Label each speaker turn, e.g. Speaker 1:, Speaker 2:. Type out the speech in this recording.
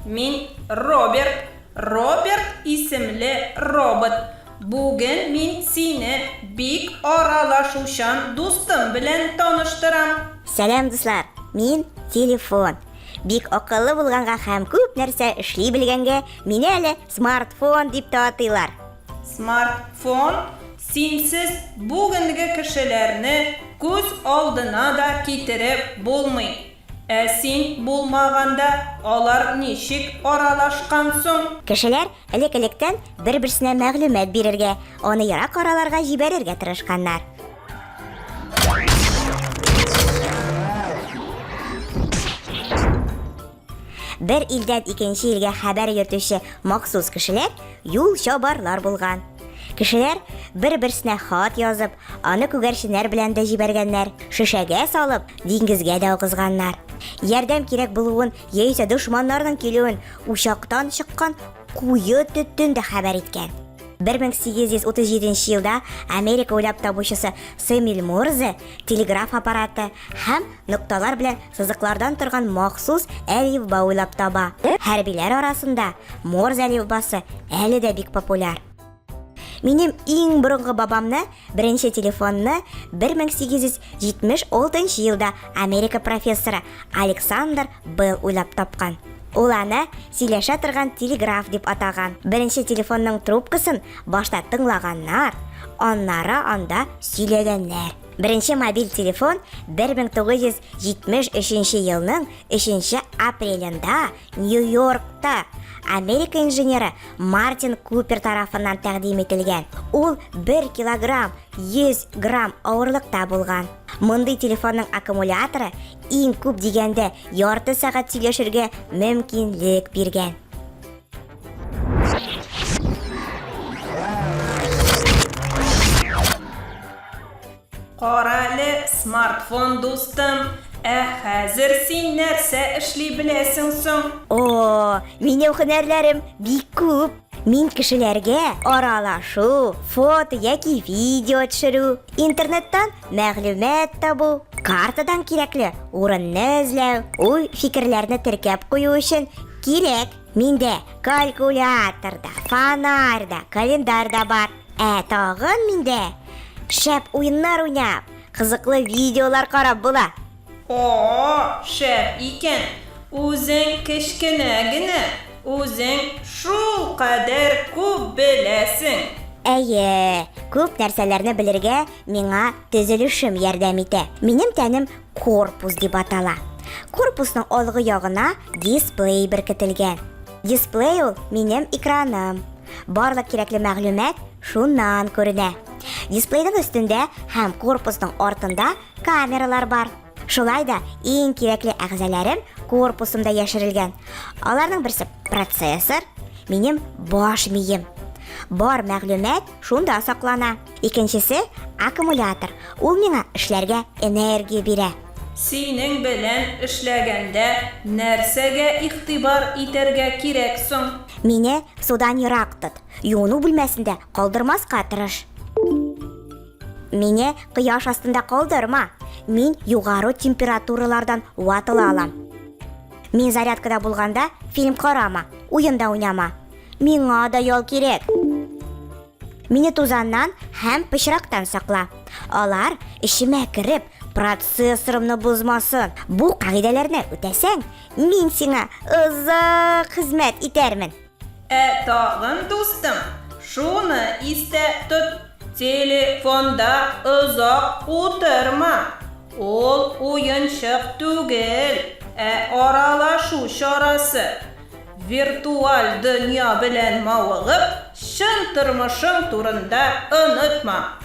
Speaker 1: Min Robert. Robert isimli robot. Bugün min seni bik aralaşuşan dostum bilen tanıştıram.
Speaker 2: Сәлем, дуслар. Мин телефон. Бик акыллы булганга һәм күп нәрсә эшли белгәнгә мине әле смартфон дип тә атыйлар.
Speaker 1: Smartphone simsiz bugünkü kişilerini göz aldına da getirip bulmuyor. Син булмаганда алар ничек аралашкан соң?
Speaker 2: Кешеләр элек-электән бер-берсенә мәгълүмат бирергә, аны ярак араларга җибәрергә тырышканнар. Бер илдән икенче илгә хәбәр йөртүче махсус кешеләр юл чабарлар булган. Кешеләр бер-берсенә хат язып, аны күгәрченнәр белән дә җибәргәннәр, шешәгә салып, диңгезгә дә узганнар. Ярдәм кирәк булуын, яисә дошманнарның килүен учактан чыккан куе төтен дә хәбәр иткән. 1837 елда Америка уйлап табучысы Сэмюэл Морзе телеграф аппараты һәм нокталар белән сызыклардан торган махсус әлифба уйлап таба. Хәрбиләр арасында Морзе әлифбасы әле дә бик популяр. Минем иң борынгы бабамны, беренче телефонны 1876 елда Америка профессоры Александр Белл уйлап тапкан. Ул аны сөйләшә торган телеграф дип атаган. Беренче телефонның трубкасын башта тыңлаганнар, аннары анда сөйләгәннәр. Беренче мобиль телефон 1973 елның 3 апрелендә Нью-Йоркта Америка инженеры Мартин Купер тарафыннан тәкъдим ителгән. Ул 1 килограмм 100 грамм авырлыкта булган. Мондый телефонның аккумуляторы иң күп дигәндә ярты сәгать сөйләшергә мөмкинлек биргән.
Speaker 1: Каралы смартфон достым. Хәзер син нәрсә эшли беләсең соң?
Speaker 2: Минем һөнәрләрем бик күп. Мин кешеләргә аралашу, фото яки видео төшерү, интернеттан мәгълүмат табу, картадан кирәкле урынны эзләү, фикерләрне теркәп кую өчен кирәк. Миндә калькуляторда, фонарьда, календарьда бар. Тагын миндә шәп уеннар уйнап, кызыклы видеолар карап була.
Speaker 1: Шәп икән. Үзең кечкенә генә, үзең шул кадәр күп беләсең.
Speaker 2: Күп нәрсәләрне белергә миңа төзелешем ярдәм итә. Минем тәнем корпус дип атала. Корпусның алгы ягына дисплей беркетелгән. Дисплей ул минем экраным. Барлык кирәкле мәгълүмат шуннан күренә. Дисплейның өстендә һәм корпусның артында камералар бар. Шулай да иң кирәкле әгъзаларым корпусымда яшерелгән. Аларның берсе процессор, минем баш мием. Бар мәгълүмат шунда саклана. Икенчесе аккумулятор. Ул миңа эшләргә энергия бирә.
Speaker 1: Синең белән эшләгәндә нәрсәгә игътибар итәргә кирәк соң?
Speaker 2: Мине судан ерак тот. Юыну бүлмәсендә калдырмаска тырыш. Мине кояш астында калдырма. Мин югары температуралардан ватыла алам. Мин зарядкада булганда фильм карама, уенда уйнама. Миңа да ял кирәк. Мине тузаннан һәм пычрактан сакла. Алар ишемә кереп, процессорымны бозмасын. Бу кагыйдәләрне үтәсәң, мин сиңа озак хезмәт итәрмен.
Speaker 1: Тагын достым, шуны истә тот. Телефонда озак утырма. Ул уенчык түгел, аралашу чарасы. Виртуаль дөнья белән мавыгып, чын тормышың турында онытма.